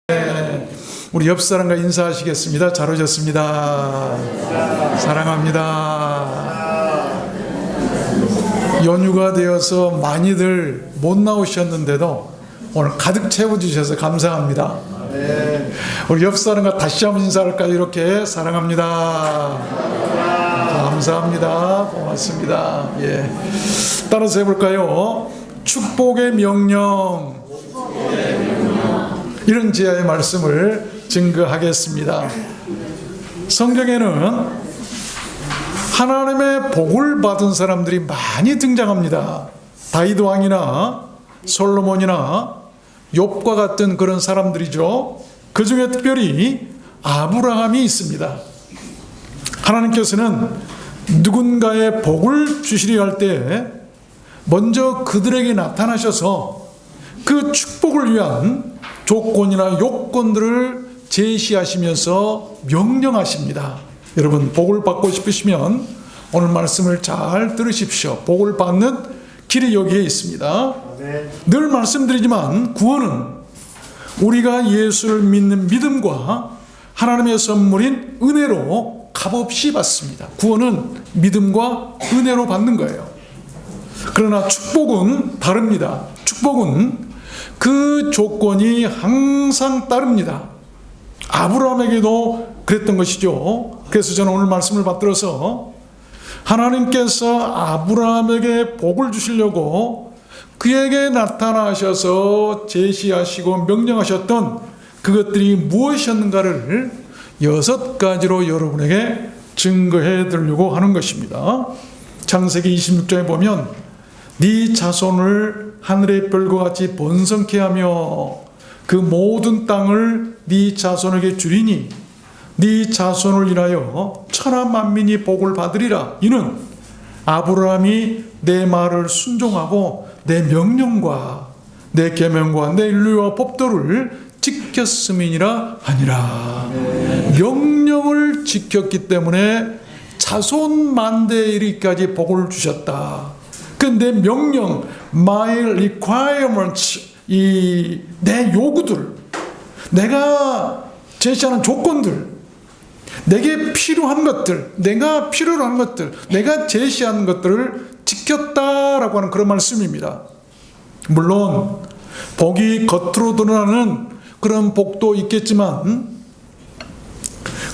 우리 옆 사람과 인사하시겠습니다. 잘 오셨습니다. 사랑합니다. 연휴가 되어서 많이들 못 나오셨는데도 오늘 가득 채워주셔서 감사합니다. 우리 옆 사람과 다시 한번 인사할까요? 이렇게 사랑합니다. 감사합니다. 고맙습니다. 예. 따라서 해볼까요? 축복의 명령. 이런 지하의 말씀을 증거하겠습니다. 성경에는 하나님의 복을 받은 사람들이 많이 등장합니다. 다윗 왕이나 솔로몬이나 욥과 같은 그런 사람들이죠. 그 중에 특별히 아브라함이 있습니다. 하나님께서는 누군가의 복을 주시려 할 때 먼저 그들에게 나타나셔서 그 축복을 위한 조건이나 요건들을 제시하시면서 명령하십니다. 여러분, 복을 받고 싶으시면 오늘 말씀을 잘 들으십시오. 복을 받는 길이 여기에 있습니다. 늘 말씀드리지만 구원은 우리가 예수를 믿는 믿음과 하나님의 선물인 은혜로 값없이 받습니다. 구원은 믿음과 은혜로 받는 거예요. 그러나 축복은 다릅니다. 축복은 그 조건이 항상 따릅니다. 아브라함에게도 그랬던 것이죠. 그래서 저는 오늘 말씀을 받들어서 하나님께서 아브라함에게 복을 주시려고 그에게 나타나셔서 제시하시고 명령하셨던 그것들이 무엇이었는가를 6가지로 여러분에게 증거해 드리려고 하는 것입니다. 창세기 26장에 보면 네 자손을 하늘의 별과 같이 번성케 하며 그 모든 땅을 네 자손에게 주리니 네 자손을 인하여 천하 만민이 복을 받으리라. 이는 아브라함이 내 말을 순종하고 내 명령과 내 계명과 내 율례와 법도를 지켰음이니라 하니라. 명령을 지켰기 때문에 자손 만대에 이르기까지 복을 주셨다. 근데 명령, my requirements, 내 요구들, 내가 제시하는 조건들, 내게 필요한 것들, 내가 필요로 하는 것들, 내가 제시하는 것들을 지켰다라고 하는 그런 말씀입니다. 물론 복이 겉으로 드러나는 그런 복도 있겠지만,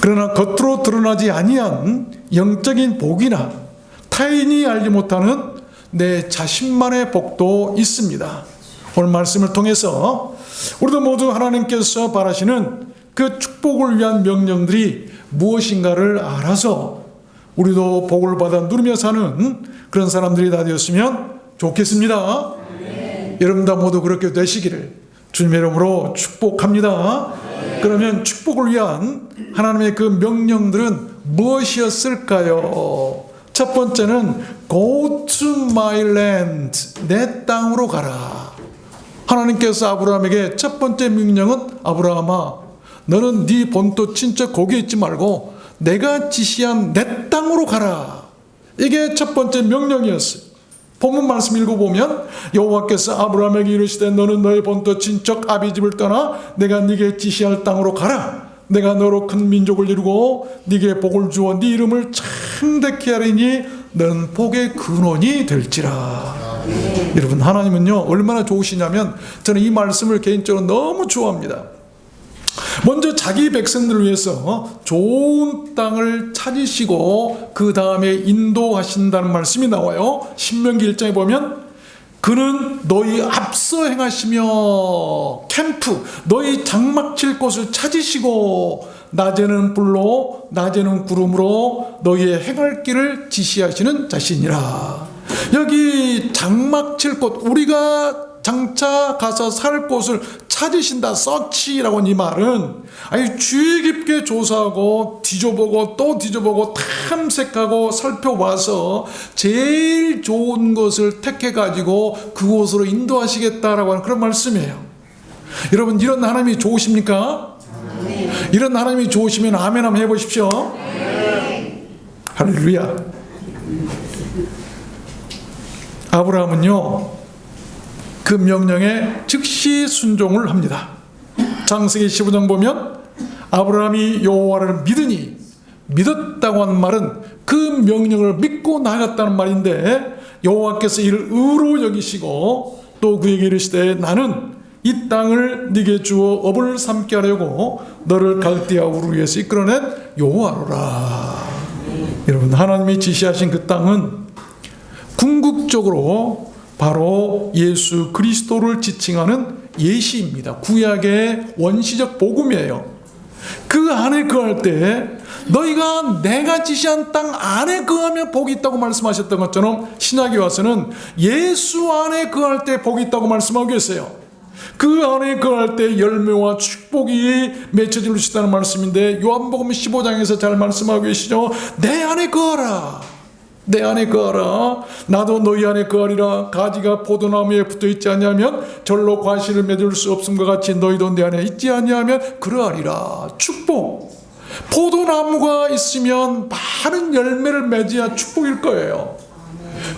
그러나 겉으로 드러나지 아니한 영적인 복이나 타인이 알지 못하는 내 자신만의 복도 있습니다. 오늘 말씀을 통해서 우리도 모두 하나님께서 바라시는 그 축복을 위한 명령들이 무엇인가를 알아서 우리도 복을 받아 누리며 사는 그런 사람들이 다 되었으면 좋겠습니다. 여러분 다 모두 그렇게 되시기를 주님의 이름으로 축복합니다. 그러면 축복을 위한 하나님의 그 명령들은 무엇이었을까요? 첫 번째는 Go to my land, 내 땅으로 가라. 하나님께서 아브라함에게 첫 번째 명령은 아브라함아, 너는 네 본토 친척 거기에 있지 말고 내가 지시한 내 땅으로 가라. 이게 첫 번째 명령이었어요. 본문 말씀 읽어보면 여호와께서 아브라함에게 이르시되 너는 너의 본토 친척 아비 집을 떠나 내가 네게 지시할 땅으로 가라. 내가 너로 큰 민족을 이루고 네게 복을 주어 네 이름을 창대케 하리니 너는 복의 근원이 될지라. 여러분, 하나님은요 얼마나 좋으시냐면 저는 이 말씀을 개인적으로 너무 좋아합니다. 먼저 자기 백성들을 위해서 좋은 땅을 찾으시고 그 다음에 인도하신다는 말씀이 나와요. 신명기 1장에 보면 그는 너희 앞서 행하시며 캠프, 너희 장막 칠 곳을 찾으시고 낮에는 불로 낮에는 구름으로 너희의 행할 길을 지시하시는 자신이라. 여기 장막 칠 곳, 우리가 장차 가서 살 곳을 찾으신다. 서치라고 하는 이 말은 아주 주의 깊게 조사하고 뒤져보고 또 뒤져보고 탐색하고 살펴봐서 제일 좋은 것을 택해가지고 그곳으로 인도하시겠다라고 하는 그런 말씀이에요. 여러분, 이런 하나님이 좋으십니까? 이런 하나님이 좋으시면 아멘 한번 해보십시오. 할렐루야. 아브라함은요 그 명령에 즉시 순종을 합니다. 창세기 15장 보면 아브라함이 여호와를 믿으니, 믿었다고 하는 말은 그 명령을 믿고 나아갔다는 말인데, 여호와께서 이를 의로 여기시고 또 그에게 이르시되 나는 이 땅을 네게 주어 업을 삼게 하려고 너를 갈대아 우르에서 이끌어낸 여호와로라. 여러분, 하나님이 지시하신 그 땅은 궁극적으로 바로 예수 그리스도를 지칭하는 예시입니다. 구약의 원시적 복음이에요. 그 안에 거할 때 너희가 내가 지시한 땅 안에 거하면 복이 있다고 말씀하셨던 것처럼, 신약에 와서는 예수 안에 거할 때 복이 있다고 말씀하고 계세요. 그 안에 거할 때 열매와 축복이 맺혀질 수 있다는 말씀인데, 요한복음 15장에서 잘 말씀하고 계시죠. 내 안에 거하라, 내 안에 거하라. 나도 너희 안에 거하리라. 가지가 포도나무에 붙어있지 아니하면 절로 과실을 맺을 수 없음과 같이 너희도 내 안에 있지 아니하면 그러하리라. 축복. 포도나무가 있으면 많은 열매를 맺어야 축복일 거예요.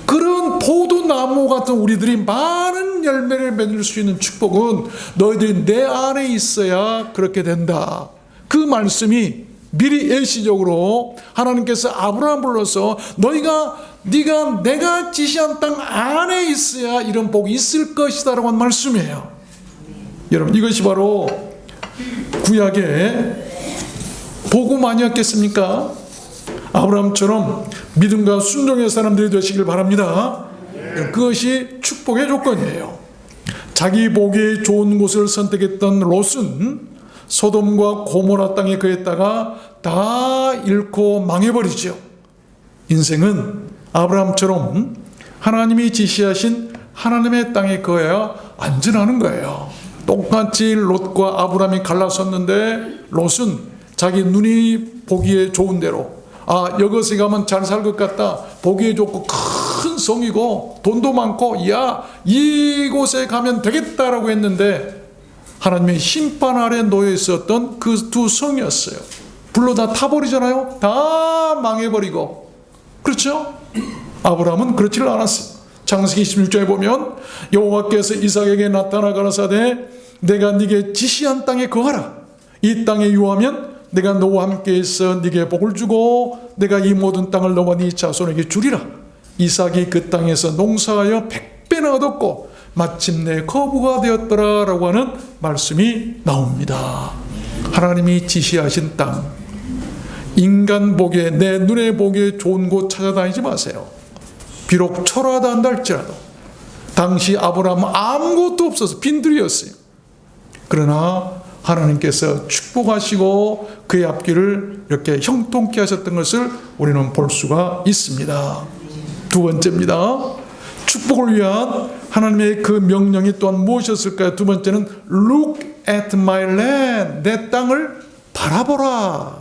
그런 포도나무 같은 우리들이 많은 열매를 맺을 수 있는 축복은 너희들이 내 안에 있어야 그렇게 된다. 그 말씀이 미리 예시적으로 하나님께서 아브라함 불러서 네가 내가 지시한 땅 안에 있어야 이런 복이 있을 것이다 라고 한 말씀이에요. 여러분, 이것이 바로 구약의 복음 아니었겠습니까? 아브라함처럼 믿음과 순종의 사람들이 되시길 바랍니다. 그것이 축복의 조건이에요. 자기 보기 좋은 곳을 선택했던 롯은 소돔과 고모라 땅에 거했다가 다 잃고 망해버리죠. 인생은 아브라함처럼 하나님이 지시하신 하나님의 땅에 거해야 안전하는 거예요. 똑같이 롯과 아브라함이 갈라섰는데 롯은 자기 눈이 보기에 좋은 대로, 여기서 가면 잘 살 것 같다, 보기에 좋고 큰 성이고 돈도 많고, 이곳에 가면 되겠다라고 했는데 하나님의 심판 아래 놓여 있었던 그 두 성이었어요. 불로 다 타버리잖아요. 다 망해버리고. 그렇죠? 아브라함은 그렇지를 않았어요. 창세기 26장에 보면 여호와께서 이삭에게 나타나 가라사대 내가 네게 지시한 땅에 거하라. 이 땅에 유하면 내가 너와 함께 있어 네게 복을 주고 내가 이 모든 땅을 너와 네 자손에게 주리라. 이삭이 그 땅에서 농사하여 100배나 얻었고 마침내 거부가 되었더라 라고 하는 말씀이 나옵니다. 하나님이 지시하신 땅, 인간 보기에, 내 눈에 보기에 좋은 곳 찾아다니지 마세요. 비록 초라하다 한다 할지라도 당시 아브라함은 아무것도 없어서 빈들이었어요. 그러나 하나님께서 축복하시고 그의 앞길을 이렇게 형통케 하셨던 것을 우리는 볼 수가 있습니다. 두 번째입니다. 축복을 위한 하나님의 그 명령이 또한 무엇이었을까요? 두 번째는 Look at my land. 내 땅을 바라보라.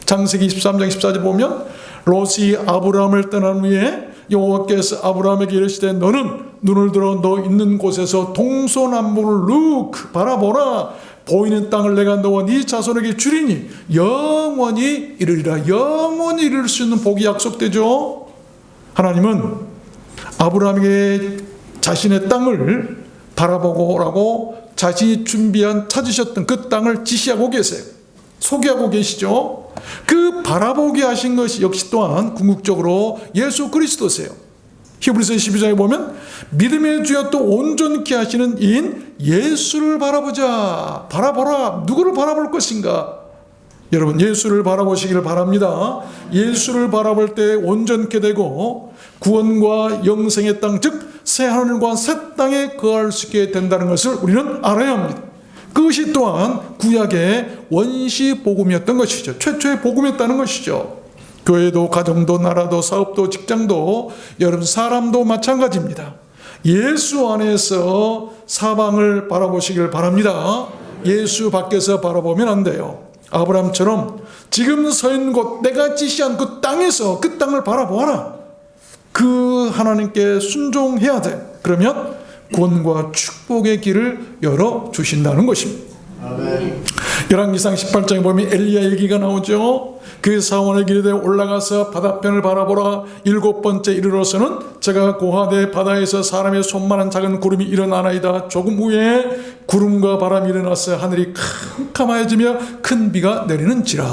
창세기 23장 14절 보면 롯이 아브라함을 떠난 후에 여호와께서 아브라함에게 이르시되 너는 눈을 들어 너 있는 곳에서 동서남북을 look 바라보라. 보이는 땅을 내가 너와 네 자손에게 주리니 영원히 이르리라. 영원히 이룰 수 있는 복이 약속되죠. 하나님은 아브라함에게 자신의 땅을 바라보고 오라고 자신이 준비한 찾으셨던 그 땅을 지시하고 계세요. 소개하고 계시죠. 그 바라보게 하신 것이 역시 또한 궁극적으로 예수 그리스도세요. 히브리서 12장에 보면 믿음의 주여 또 온전케 하시는 이인 예수를 바라보자. 바라보라. 누구를 바라볼 것인가? 여러분, 예수를 바라보시기를 바랍니다. 예수를 바라볼 때 온전케 되고 구원과 영생의 땅, 즉 새하늘과 새 땅에 거할 수 있게 된다는 것을 우리는 알아야 합니다. 그것이 또한 구약의 원시 복음이었던 것이죠. 최초의 복음이었다는 것이죠. 교회도 가정도 나라도 사업도 직장도 여러분 사람도 마찬가지입니다. 예수 안에서 사방을 바라보시길 바랍니다. 예수 밖에서 바라보면 안 돼요. 아브라함처럼 지금 서 있는 곳 내가 지시한 그 땅에서 그 땅을 바라보아라. 그 하나님께 순종해야 돼. 그러면 구원과 축복의 길을 열어주신다는 것입니다. 아멘. 열왕기상 18장에 보면 엘리야 얘기가 나오죠. 그 사원의 길에 올라가서 바다편을 바라보라. 7번째 이르러서는 제가 고하되 바다에서 사람의 손만한 작은 구름이 일어나나이다. 조금 후에 구름과 바람이 일어나서 하늘이 캄캄해지며 큰 비가 내리는지라.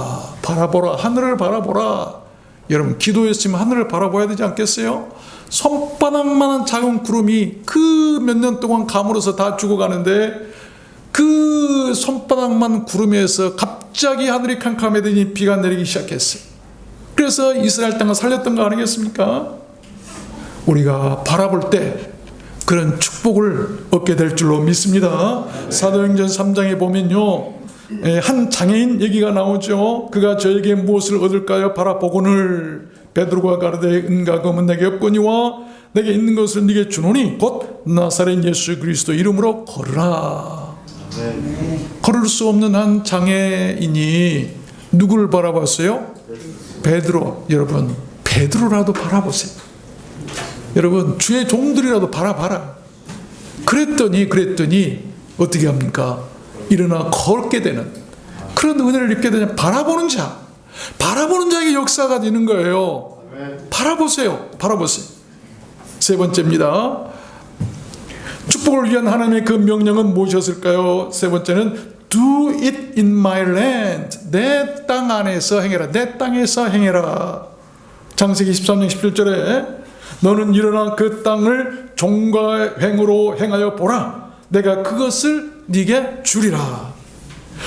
바라보라, 하늘을 바라보라. 여러분, 기도했으면 하늘을 바라봐야 되지 않겠어요? 손바닥만한 작은 구름이 그 몇 년 동안 가물어서 다 죽어가는데 그 손바닥만 구름에서 갑자기 하늘이 캄캄해지니 비가 내리기 시작했어요. 그래서 이스라엘 땅을 살렸던 거 아니겠습니까? 우리가 바라볼 때 그런 축복을 얻게 될 줄로 믿습니다. 사도행전 3장에 보면요, 한 장애인 얘기가 나오죠. 그가 저에게 무엇을 얻을까요? 바라보거늘 베드로가 가르되 은과 금은 내게 없거니와 내게 있는 것을 네게 주노니 곧 나사렛 예수 그리스도 이름으로 걸으라. 걸을 수 없는 한 장애인이 누구를 바라봤어요? 베드로. 여러분, 베드로라도 바라보세요. 여러분, 주의 종들이라도 바라봐라. 그랬더니 어떻게 합니까? 일어나 걷게 되는 그런 은혜를 입게 되냐. 바라보는 자에게 역사가 되는 거예요. 바라보세요. 세 번째입니다. 축복을 위한 하나님의 그 명령은 무엇이었을까요? 세 번째는 Do it in my land. 내 땅 안에서 행해라. 내 땅에서 행해라. 창세기 13장 17절에 너는 일어나 그 땅을 종과 횡으로 행하여 보라. 내가 그것을 네게 주리라.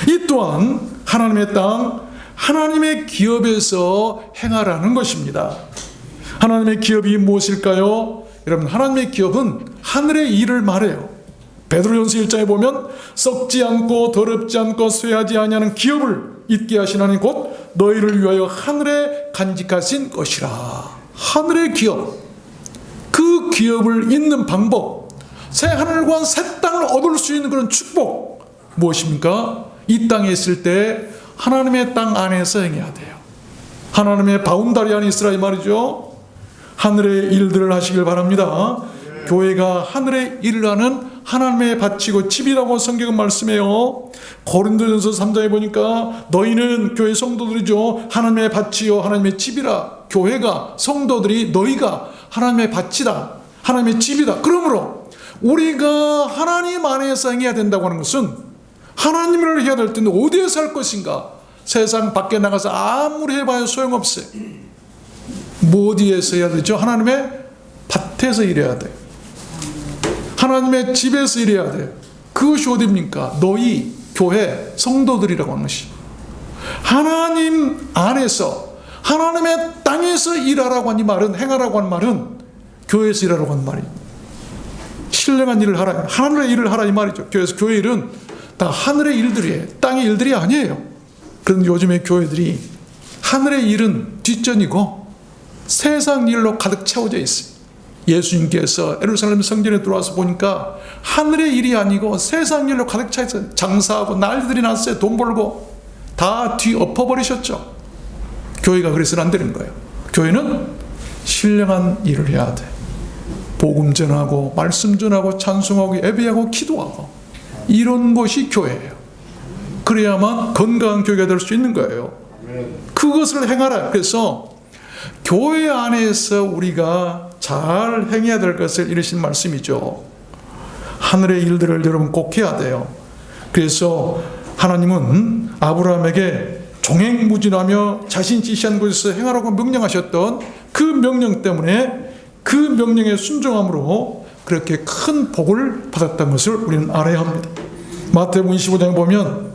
이 또한 하나님의 땅, 하나님의 기업에서 행하라는 것입니다. 하나님의 기업이 무엇일까요? 여러분, 하나님의 기업은 하늘의 일을 말해요. 베드로전서 1장에 보면 썩지 않고 더럽지 않고 쇠하지 아니하는 기업을 있게 하신 하나님 곧 너희를 위하여 하늘에 간직하신 것이라. 하늘의 기업, 그 기업을 잇는 방법, 새 하늘과 새 땅을 얻을 수 있는 그런 축복 무엇입니까? 이 땅에 있을 때 하나님의 땅 안에서 행해야 돼요. 하나님의 바운다리 안에 있으라 이 말이죠. 하늘의 일들을 하시길 바랍니다. 교회가 하늘의 일을 하는 하나님의 밭이고 집이라고 성경은 말씀해요. 고린도전서 3장에 보니까 너희는 교회 성도들이죠. 하나님의 밭이요 하나님의 집이라. 교회가, 성도들이, 너희가 하나님의 밭이다, 하나님의 집이다. 그러므로 우리가 하나님 안에서 행해야 된다고 하는 것은 하나님을 해야 될 텐데 어디에서 할 것인가? 세상 밖에 나가서 아무리 해봐야 소용없어요. 뭐 어디에서 해야 되죠? 하나님의 밭에서 일해야 돼요. 하나님의 집에서 일해야 돼요. 그것이 어디입니까? 너희 교회 성도들이라고 하는 것이 하나님 안에서 하나님의 땅에서 일하라고 한 이 말은, 행하라고 한 말은 교회에서 일하라고 한 말이 신령한 일을 하라, 하늘의 일을 하라 이 말이죠. 교회 일은 다 하늘의 일들이에요. 땅의 일들이 아니에요. 그런데 요즘에 교회들이 하늘의 일은 뒷전이고 세상 일로 가득 채워져 있어요. 예수님께서 예루살렘 성전에 들어와서 보니까 하늘의 일이 아니고 세상 일로 가득 차 있어요. 장사하고 난리들이 났어요. 돈 벌고 다 뒤엎어버리셨죠. 교회가 그래서는 안 되는 거예요. 교회는 신령한 일을 해야 돼. 복음 전하고 말씀 전하고 찬송하고 예배하고 기도하고 이런 것이 교회예요. 그래야만 건강한 교회가 될 수 있는 거예요. 그것을 행하라. 그래서 교회 안에서 우리가 잘 행해야 될 것을 이르신 말씀이죠. 하늘의 일들을 여러분 꼭 해야 돼요. 그래서 하나님은 아브라함에게 종횡무진하며 자신 지시한 곳에서 행하라고 명령하셨던 그 명령 때문에 그 명령에 순종함으로 그렇게 큰 복을 받았던 것을 우리는 알아야 합니다. 마태복음 25장에 보면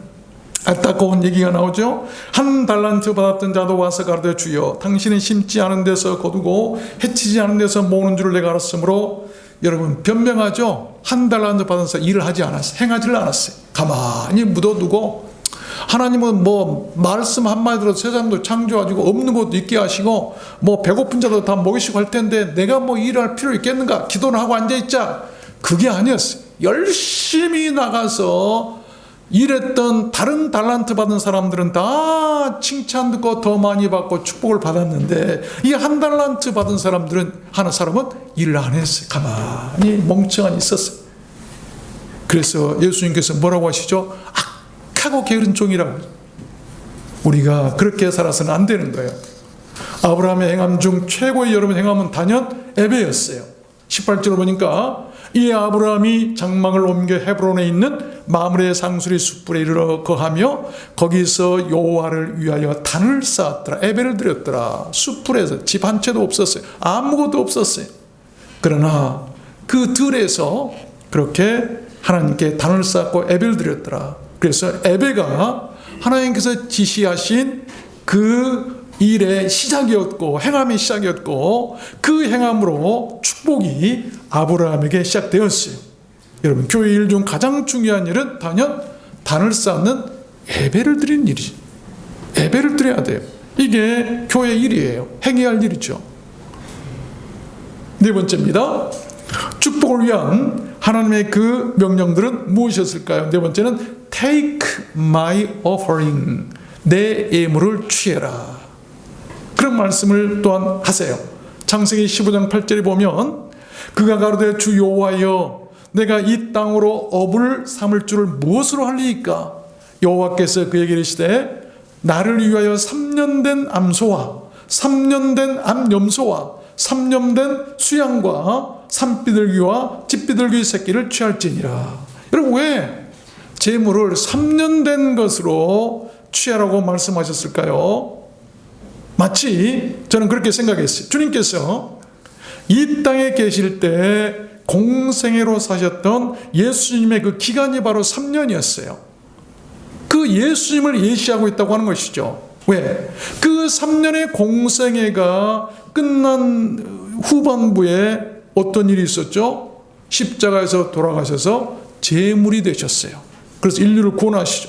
안타까운 얘기가 나오죠. 한 달란트 받았던 자도 와서 가르되 주여 당신은 심지 않은 데서 거두고 해치지 않은 데서 모으는 줄을 내가 알았으므로 여러분 변명하죠. 한 달란트 받은 자 일을 하지 않았어요. 행하지를 않았어요. 가만히 묻어두고 하나님은 뭐 말씀 한마디로 세상도 창조하시고 없는 것도 있게 하시고 뭐 배고픈 자도 다 먹이시고 할 텐데 내가 뭐 일할 필요 있겠는가? 기도는 하고 앉아있자. 그게 아니었어요. 열심히 나가서 일했던 다른 달란트 받은 사람들은 다 칭찬 듣고 더 많이 받고 축복을 받았는데 이 한 달란트 받은 사람들은 사람은 일을 안 했어요. 가만히 멍청하니 있었어요. 그래서 예수님께서 뭐라고 하시죠? 악하고 게으른 종이라고. 우리가 그렇게 살아서는 안 되는 거예요. 아브라함의 행함 중 최고의 여러분 행함은 단연 에베였어요. 18절을 보니까 이 아브라함이 장막을 옮겨 헤브론에 있는 마므레 상수리 숯불에 이르러 거하며 거기서 여호와를 위하여 단을 쌓았더라. 에베를 드렸더라. 숯불에서 집 한 채도 없었어요. 아무것도 없었어요. 그러나 그 들에서 그렇게 하나님께 단을 쌓고 에베를 드렸더라. 그래서 에베가 하나님께서 지시하신 그 일의 시작이었고 행함의 시작이었고 그 행함으로 축복이 아브라함에게 시작되었어요. 여러분, 교회 일 중 가장 중요한 일은 단연 단을 쌓는 예배를 드리는 일이죠. 예배를 드려야 돼요. 이게 교회 일이에요. 행해야 할 일이죠. 네 번째입니다. 축복을 위한 하나님의 그 명령들은 무엇이었을까요? 네 번째는 Take my offering. 내 예물을 취해라. 그런 말씀을 또한 하세요. 창세기 15장 8절에 보면 그가 가로되 주 여호와여 내가 이 땅으로 업을 삼을 줄을 무엇으로 할리이까? 여호와께서 그에게 이르시되 나를 위하여 3년 된 암소와 3년 된 암염소와 3년 된 수양과 산비둘기와 집비둘기 새끼를 취할지니라. 여러분, 왜 제물을 3년 된 것으로 취하라고 말씀하셨을까요? 마치 저는 그렇게 생각했어요. 주님께서 이 땅에 계실 때 공생애로 사셨던 예수님의 그 기간이 바로 3년이었어요. 그 예수님을 예시하고 있다고 하는 것이죠. 왜? 그 3년의 공생애가 끝난 후반부에 어떤 일이 있었죠? 십자가에서 돌아가셔서 제물이 되셨어요. 그래서 인류를 구원하시죠.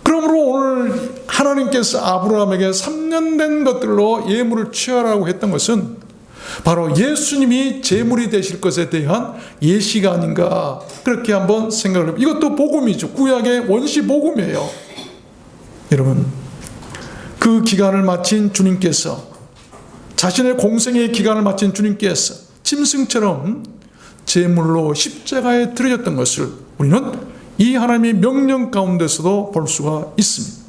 그러므로 오늘 하나님께서 아브라함에게 3년 된 것들로 예물을 취하라고 했던 것은 바로 예수님이 제물이 되실 것에 대한 예시가 아닌가, 그렇게 한번 생각을 해봅니다. 이것도 복음이죠. 구약의 원시 복음이에요. 여러분, 그 기간을 마친 주님께서, 자신의 공생의 기간을 마친 주님께서 짐승처럼 제물로 십자가에 드려졌던 것을 우리는 이 하나님의 명령 가운데서도 볼 수가 있습니다.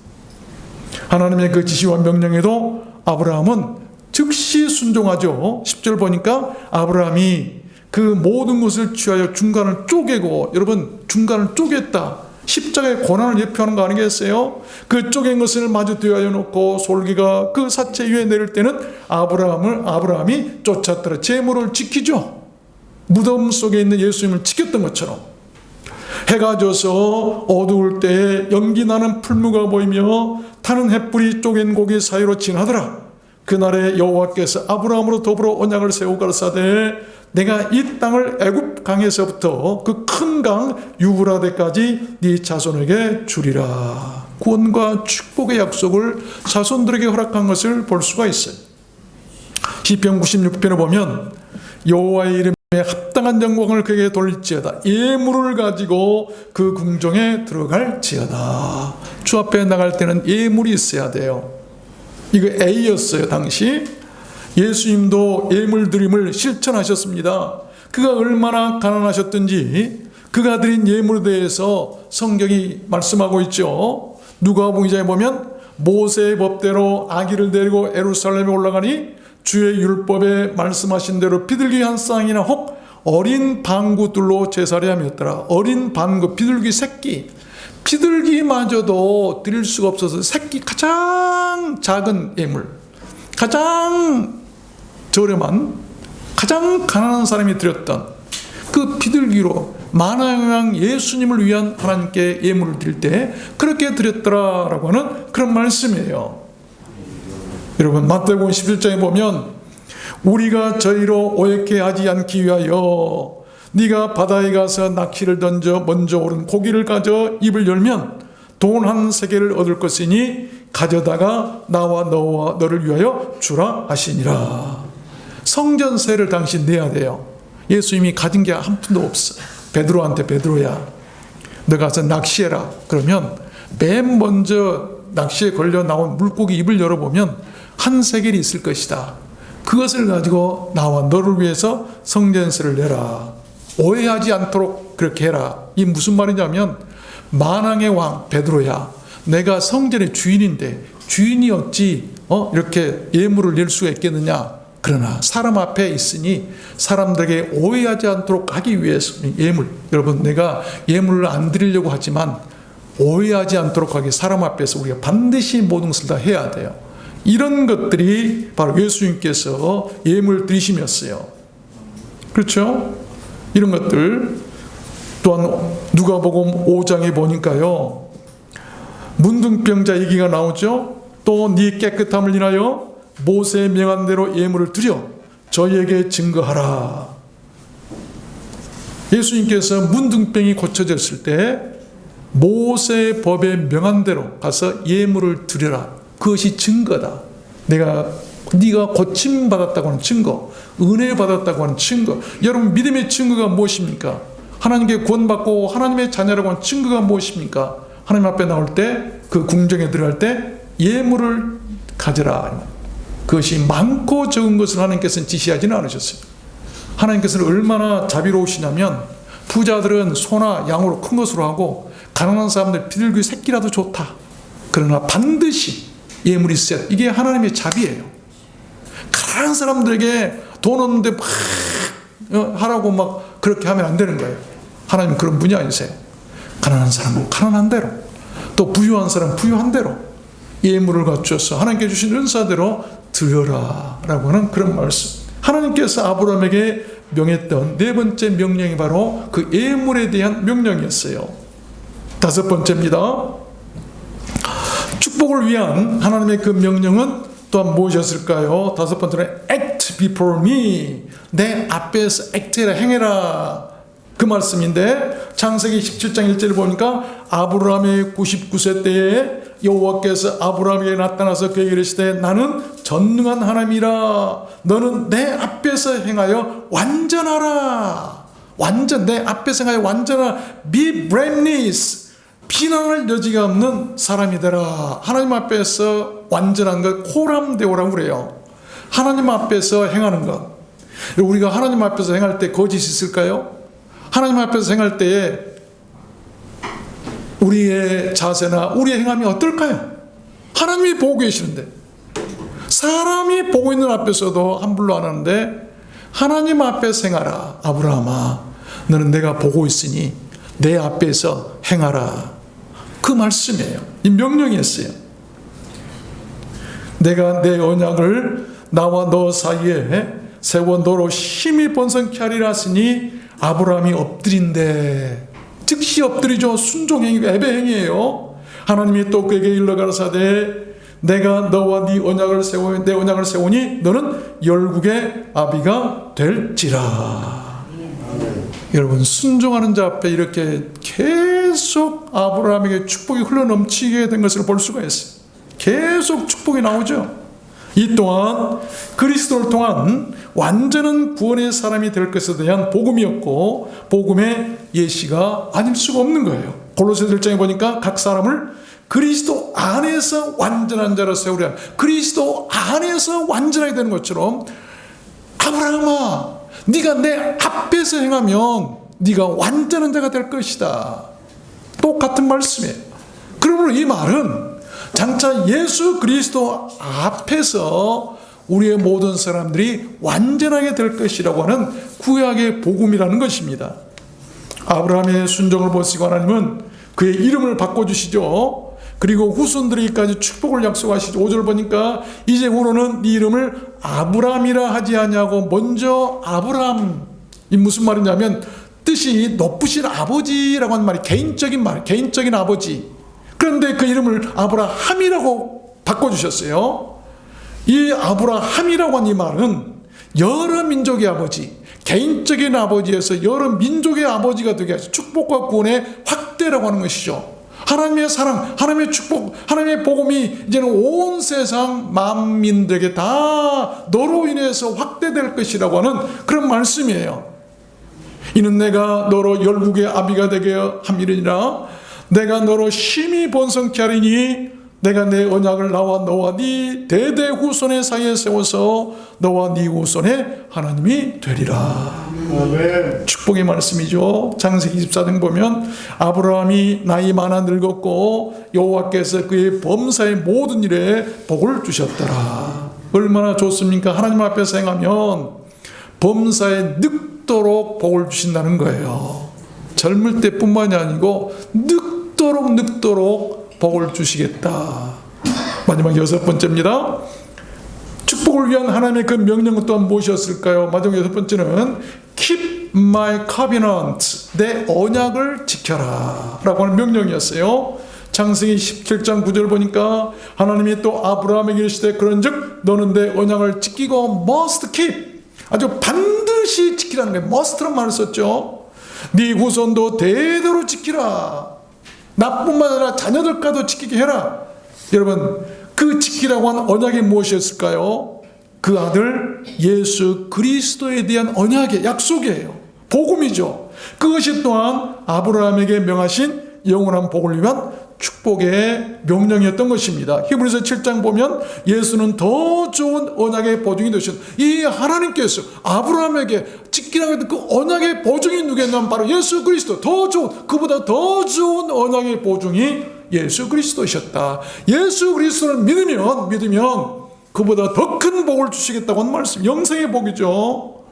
하나님의 그 지시와 명령에도 아브라함은 즉시 순종하죠. 10절 보니까 아브라함이 그 모든 것을 취하여 중간을 쪼개고, 여러분, 중간을 쪼갰다. 십자가의 고난을 예표하는 거 아니겠어요? 그 쪼갠 것을 마주 대하여 놓고 솔기가 그 사체 위에 내릴 때는 아브라함이 쫓았더라. 제물을 지키죠. 무덤 속에 있는 예수님을 지켰던 것처럼. 해가 져서 어두울 때에 연기 나는 풀무가 보이며 타는 햇불이 쪼갠 고기 사이로 지나더라. 그날에 여호와께서 아브라함으로 더불어 언약을 세우고 가라사대 내가 이 땅을 애굽 강에서부터 그 큰 강 유브라데까지 네 자손에게 주리라. 구원과 축복의 약속을 자손들에게 허락한 것을 볼 수가 있어요. 시편 96편을 보면 여호와의 이름에 합당한 영광을 그에게 돌릴지어다. 예물을 가지고 그 궁정에 들어갈지어다. 주 앞에 나갈 때는 예물이 있어야 돼요. 이거 A였어요. 당시 예수님도 예물 드림을 실천하셨습니다. 그가 얼마나 가난하셨든지 그가 드린 예물에 대해서 성경이 말씀하고 있죠. 누가복음 2장에 보면 모세의 법대로 아기를 데리고 예루살렘에 올라가니 주의 율법에 말씀하신 대로 비둘기 한 쌍이나 혹 어린 방구들로 제사례함이었더라. 어린 방구, 비둘기 새끼, 비둘기마저도 드릴 수가 없어서 새끼, 가장 작은 예물, 가장 저렴한, 가장 가난한 사람이 드렸던 그 비둘기로 만왕 예수님을 위한 하나님께 예물을 드릴 때 그렇게 드렸더라라고 하는 그런 말씀이에요. 여러분, 마태복음 11장에 보면 우리가 저희로 오해케 하지 않기 위하여 네가 바다에 가서 낚시를 던져 먼저 오른 고기를 가져 입을 열면 돈 한 세겔을 얻을 것이니 가져다가 나와 너와 너를 위하여 주라 하시니라. 성전세를 당신 내야 돼요. 예수님이 가진 게 한 푼도 없어. 베드로한테 베드로야, 너 가서 낚시해라. 그러면 맨 먼저 낚시에 걸려 나온 물고기 입을 열어보면 한 세겔이 있을 것이다. 그것을 가지고 나와 너를 위해서 성전세를 내라. 오해하지 않도록 그렇게 해라. 이 무슨 말이냐면 만왕의 왕 베드로야, 내가 성전의 주인인데 주인이 어찌 이렇게 예물을 낼 수가 있겠느냐. 그러나 사람 앞에 있으니 사람들에게 오해하지 않도록 하기 위해서 예물, 여러분 내가 예물을 안 드리려고 하지만 오해하지 않도록 하기 사람 앞에서 우리가 반드시 모든 것을 다 해야 돼요. 이런 것들이 바로 예수님께서 예물 드리심이었어요. 그렇죠? 이런 것들 또한 누가복음 5장에 보니까요, 문둥병자 얘기가 나오죠. 또 네 깨끗함을 인하여 모세의 명한 대로 예물을 드려 저희에게 증거하라. 예수님께서 문둥병이 고쳐졌을 때 모세의 법에 명한 대로 가서 예물을 드려라. 그것이 증거다. 네가 고침 받았다고 하는 증거, 은혜 받았다고 하는 증거. 여러분 믿음의 증거가 무엇입니까? 하나님께 구원받고 하나님의 자녀라고 하는 증거가 무엇입니까? 하나님 앞에 나올 때, 그 궁정에 들어갈 때 예물을 가져라. 그것이 많고 적은 것을 하나님께서는 지시하지는 않으셨어요. 하나님께서는 얼마나 자비로우시냐면 부자들은 소나 양으로 큰 것으로 하고 가난한 사람들 비둘기 새끼라도 좋다. 그러나 반드시 예물이 있어야 돼. 이게 하나님의 자비예요. 가난한 사람들에게 돈 없는데 막 하라고 막 그렇게 하면 안 되는 거예요. 하나님은 그런 분이 아니세요. 가난한 사람은 가난한 대로, 또 부유한 사람은 부유한 대로 예물을 갖춰서 하나님께 주신 은사대로 드려라 라고 하는 그런 말씀. 하나님께서 아브라함에게 명했던 네 번째 명령이 바로 그 예물에 대한 명령이었어요. 다섯 번째입니다. 축복을 위한 하나님의 그 명령은 또한 무엇이었을까요? 다섯 번째는 act before me. 내 앞에서 act해라, 행해라. 그 말씀인데 창세기 17장 1절을 보니까 아브라함의 99세 때에 여호와께서 아브라함에게 나타나서 그에게 이르시되 나는 전능한 하나님이라. 너는 내 앞에서 행하여 완전하라. 내 앞에서 행하여 완전하라. Be blameless. 비난할 여지가 없는 사람이 되라. 하나님 앞에서 완전한 것 호람되오라고 그래요. 하나님 앞에서 행하는 것. 우리가 하나님 앞에서 행할 때 거짓이 있을까요? 하나님 앞에서 행할 때에 우리의 자세나 우리의 행함이 어떨까요? 하나님이 보고 계시는데, 사람이 보고 있는 앞에서도 함부로 안 하는데 하나님 앞에서 행하라. 아브라함아, 너는 내가 보고 있으니 내 앞에서 행하라. 그 말씀이에요. 이 명령이었어요. 내가 내 언약을 나와 너 사이에 세워 너로 힘이 번성케 하리라 하시니 아브라함이 엎드린대. 즉시 엎드리죠. 순종행위가 예배행위예요. 하나님이 또 그에게 일러 가라사대 내가 너와 네 언약을 세우니 내 언약을 세우니 너는 열국의 아비가 될지라. 여러분, 순종하는 자 앞에 이렇게 계속 아브라함에게 축복이 흘러넘치게 된 것을 볼 수가 있어요. 계속 축복이 나오죠. 이 또한 그리스도를 통한 완전한 구원의 사람이 될 것에 대한 복음이었고, 복음의 예시가 아닐 수가 없는 거예요. 골로새서 1장에 보니까 각 사람을 그리스도 안에서 완전한 자로 세우려. 그리스도 안에서 완전하게 되는 것처럼 아브라함아, 네가 내 앞에서 행하면 네가 완전한 자가 될 것이다. 똑같은 말씀이에요. 그러므로 이 말은 장차 예수 그리스도 앞에서 우리의 모든 사람들이 완전하게 될 것이라고 하는 구약의 복음이라는 것입니다. 아브라함의 순종을 보시고 하나님은 그의 이름을 바꿔주시죠. 그리고 후손들에게까지 축복을 약속하시죠. 5절 보니까 이제후로는 네 이름을 아브라함이라 하지 아니하고 먼저 아브라함. 이 무슨 말이냐면 뜻이 높으신 아버지라고 하는 말이 개인적인 말, 개인적인 아버지. 그런데 그 이름을 아브라함이라고 바꿔주셨어요. 이 아브라함이라고 하는 이 말은 여러 민족의 아버지, 개인적인 아버지에서 여러 민족의 아버지가 되게 하셔. 축복과 구원의 확대라고 하는 것이죠. 하나님의 사랑, 하나님의 축복, 하나님의 복음이 이제는 온 세상 만민들에게 다 너로 인해서 확대될 것이라고 하는 그런 말씀이에요. 이는 내가 너로 열국의 아비가 되게 함이니라. 내가 너로 심히 번성케 하리니 내가 내 언약을 나와 너와 네 대대 후손의 사이에 세워서 너와 네 후손의 하나님이 되리라. 아멘. 축복의 말씀이죠. 창세기 24장 보면 아브라함이 나이 많아 늙었고 여호와께서 그의 범사의 모든 일에 복을 주셨더라. 얼마나 좋습니까? 하나님 앞에서 행하면 범사에 늙도록 복을 주신다는 거예요. 젊을 때뿐만이 아니고 늙도록 복을 주시겠다. 마지막 6번째입니다. 축복을 위한 하나님의 그 명령은 또한 무엇이었을까요? 마지막 6번째는 Keep my covenant, 내 언약을 지켜라 라고 하는 명령이었어요. 창세기 17장 9절 보니까 하나님이 또 아브라함에게 이르시되 그런즉 너는 내 언약을 지키고 must keep, 아주 반드시 지키라는 거예요. must란 말을 썼죠. 네 후손도 대대로 지키라. 나뿐만 아니라 자녀들까지도 지키게 해라. 여러분, 그 지키라고 한 언약이 무엇이었을까요? 그 아들 예수 그리스도에 대한 언약의 약속이에요. 복음이죠. 그것이 또한 아브라함에게 명하신 영원한 복을 위한 축복의 명령이었던 것입니다. 히브리서 7장 보면 예수는 더 좋은 언약의 보증이 되신, 이 하나님께서 아브라함에게 지키라고 했던 그 언약의 보증이 누구였냐면 바로 예수 그리스도. 더 좋은, 그보다 더 좋은 언약의 보증이 예수 그리스도이셨다. 예수 그리스도를 믿으면 그보다 더 큰 복을 주시겠다고 하는 말씀, 영생의 복이죠.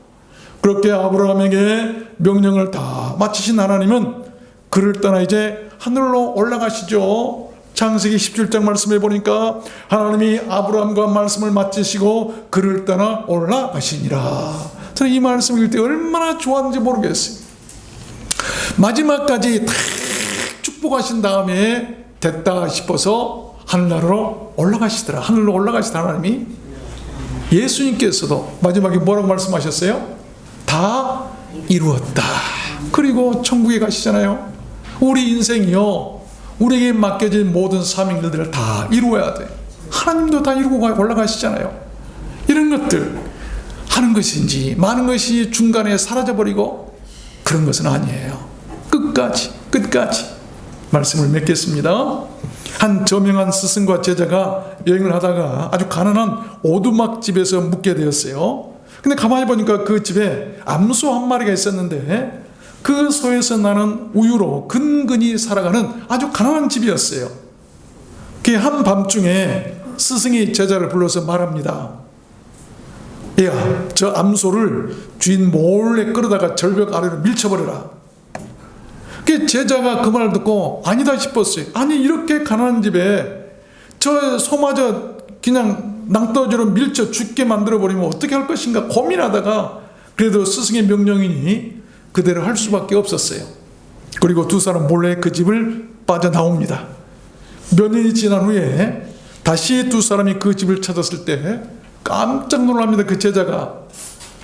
그렇게 아브라함에게 명령을 다 마치신 하나님은 그를 떠나 이제 하늘로 올라가시죠. 창세기 17장 말씀해 보니까 하나님이 아브라함과 말씀을 마치시고 그를 떠나 올라가시니라. 저는 이 말씀을 읽을 때 얼마나 좋았는지 모르겠어요. 마지막까지 다 축복하신 다음에 됐다 싶어서 하늘나라로 올라가시더라. 하늘로 올라가시더라. 하나님이. 예수님께서도 마지막에 뭐라고 말씀하셨어요? 다 이루었다. 그리고 천국에 가시잖아요. 우리 인생이요, 우리에게 맡겨진 모든 사명들을 다 이루어야 돼. 하나님도 다 이루고 올라가시잖아요. 이런 것들 하는 것인지 많은 것이 중간에 사라져버리고 그런 것은 아니에요. 끝까지 말씀을 맺겠습니다. 한 저명한 스승과 제자가 여행을 하다가 아주 가난한 오두막집에서 묵게 되었어요. 근데 가만히 보니까 그 집에 암소 한 마리가 있었는데 그 소에서 나는 우유로 근근히 살아가는 아주 가난한 집이었어요. 그 한밤중에 스승이 제자를 불러서 말합니다. 야, 저 암소를 주인 몰래 끌어다가 절벽 아래로 밀쳐버려라. 그 제자가 그 말을 듣고 아니다 싶었어요. 아니, 이렇게 가난한 집에 저 소마저 그냥 낭떠러지로 밀쳐 죽게 만들어버리면 어떻게 할 것인가 고민하다가 그래도 스승의 명령이니 그대로 할 수밖에 없었어요. 그리고 두 사람 몰래 그 집을 빠져나옵니다. 몇 년이 지난 후에 다시 두 사람이 그 집을 찾았을 때 깜짝 놀랍니다. 그 제자가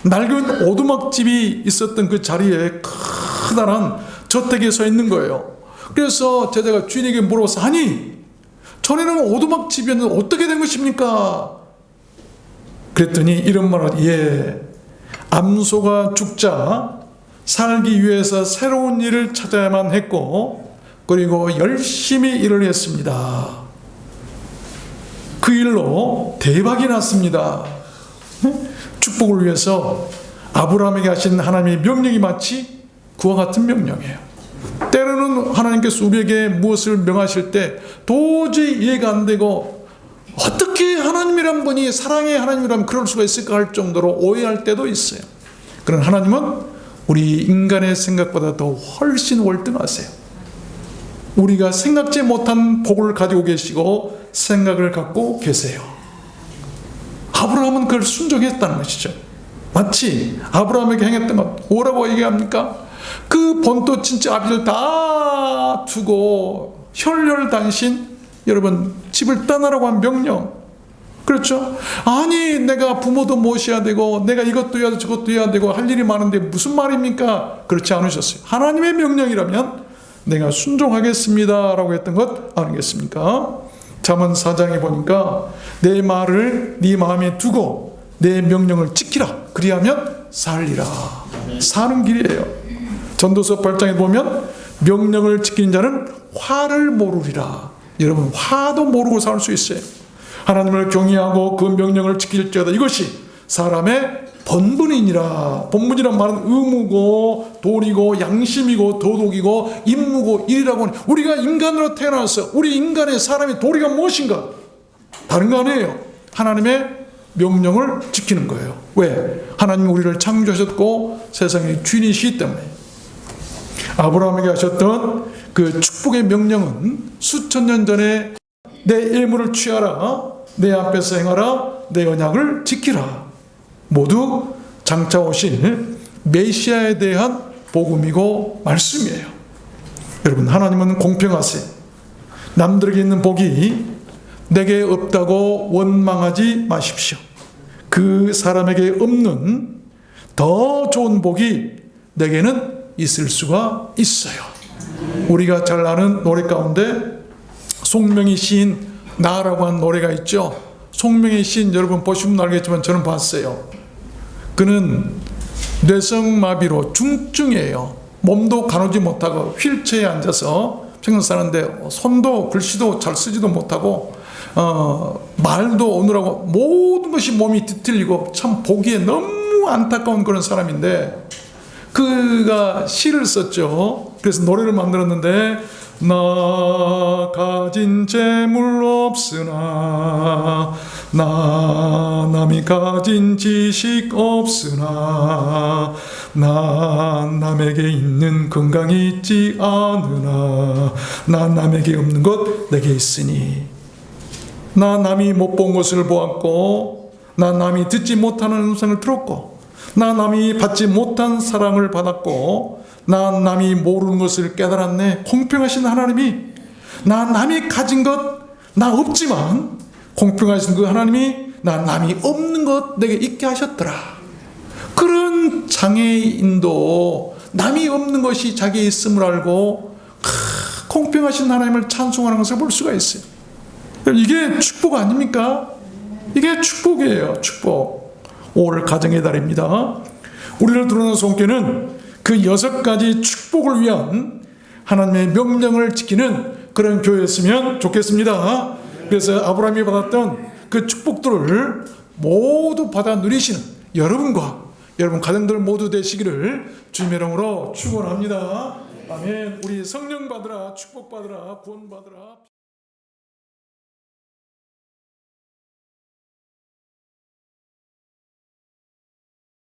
낡은 오두막집이 있었던 그 자리에 커다란 저택에 서 있는 거예요. 그래서 제자가 주인에게 물어서 아니, 전에는 오두막집이었는데 어떻게 된 것입니까? 그랬더니 이런 말을, 예, 암소가 죽자 살기 위해서 새로운 일을 찾아야만 했고 그리고 열심히 일을 했습니다. 그 일로 대박이 났습니다. 축복을 위해서 아브라함에게 하신 하나님의 명령이 마치 그와 같은 명령이에요. 때로는 하나님께서 우리에게 무엇을 명하실 때 도저히 이해가 안 되고 어떻게 하나님이란 분이 사랑의 하나님이라면 그럴 수가 있을까 할 정도로 오해할 때도 있어요. 그런 하나님은 우리 인간의 생각보다 더 훨씬 월등하세요. 우리가 생각지 못한 복을 가지고 계시고 생각을 갖고 계세요. 아브라함은 그걸 순종했다는 것이죠. 마치 아브라함에게 행했던 것 뭐라고 얘기합니까? 그 본토 친척 아비를 다 두고 혈혈단신, 여러분 집을 떠나라고 한 명령. 그렇죠? 아니, 내가 부모도 모셔야 되고 내가 이것도 해야 되고 저것도 해야 되고 할 일이 많은데 무슨 말입니까? 그렇지 않으셨어요. 하나님의 명령이라면 내가 순종하겠습니다 라고 했던 것 아니겠습니까? 잠언 4장에 보니까 내 말을 네 마음에 두고 내 명령을 지키라, 그리하면 살리라. 사는 길이에요. 전도서 8장에 보면 명령을 지키는 자는 화를 모르리라. 여러분 화도 모르고 살 수 있어요. 하나님을 경외하고 그 명령을 지킬지어다. 이것이 사람의 본분이니라. 본분이란 말은 의무고 도리고 양심이고 도덕이고 임무고 일이라고 하는, 우리가 인간으로 태어나서 우리 인간의 사람의 도리가 무엇인가? 다른 거 아니에요. 하나님의 명령을 지키는 거예요. 왜? 하나님이 우리를 창조하셨고 세상의 주인이시기 때문에. 아브라함에게 하셨던 그 축복의 명령은 수천 년 전에 내 일물을 취하라, 내 앞에서 행하라, 내 언약을 지키라, 모두 장차 오실 메시아에 대한 복음이고 말씀이에요. 여러분, 하나님은 공평하세요. 남들에게 있는 복이 내게 없다고 원망하지 마십시오. 그 사람에게 없는 더 좋은 복이 내게는 있을 수가 있어요. 우리가 잘 아는 노래 가운데 송명희 시인 나라고 하는 노래가 있죠. 송명희 시인 여러분 보시면 알겠지만 저는 봤어요. 그는 뇌성마비로 중증이에요. 몸도 가누지 못하고 휠체어에 앉아서 평생 사는데 손도 글씨도 잘 쓰지도 못하고 말도 오느라고 모든 것이 몸이 뒤틀리고 참 보기에 너무 안타까운 그런 사람인데, 그가 시를 썼죠. 그래서 노래를 만들었는데, 나 가진 재물 없으나 나 남이 가진 지식 없으나 나 남에게 있는 건강이 있지 않으나 나 남에게 없는 것 내게 있으니, 나 남이 못 본 것을 보았고 나 남이 듣지 못하는 음성을 들었고 나 남이 받지 못한 사랑을 받았고 나 남이 모르는 것을 깨달았네. 공평하신 하나님이 나 남이 가진 것 나 없지만 공평하신 그 하나님이 나 남이 없는 것 내게 있게 하셨더라. 그런 장애인도 남이 없는 것이 자기에 있음을 알고 공평하신 하나님을 찬송하는 것을 볼 수가 있어요. 이게 축복 아닙니까? 이게 축복이에요. 축복. 올 가정의 달입니다. 우리를 드러내는 손길은 그 6가지 축복을 위한 하나님의 명령을 지키는 그런 교회였으면 좋겠습니다. 그래서 아브라함이 받았던 그 축복들을 모두 받아 누리시는 여러분과 여러분 가정들 모두 되시기를 주님의 이름으로 축원합니다. 아멘. 우리 성령 받으라, 축복 받으라, 구원 받으라.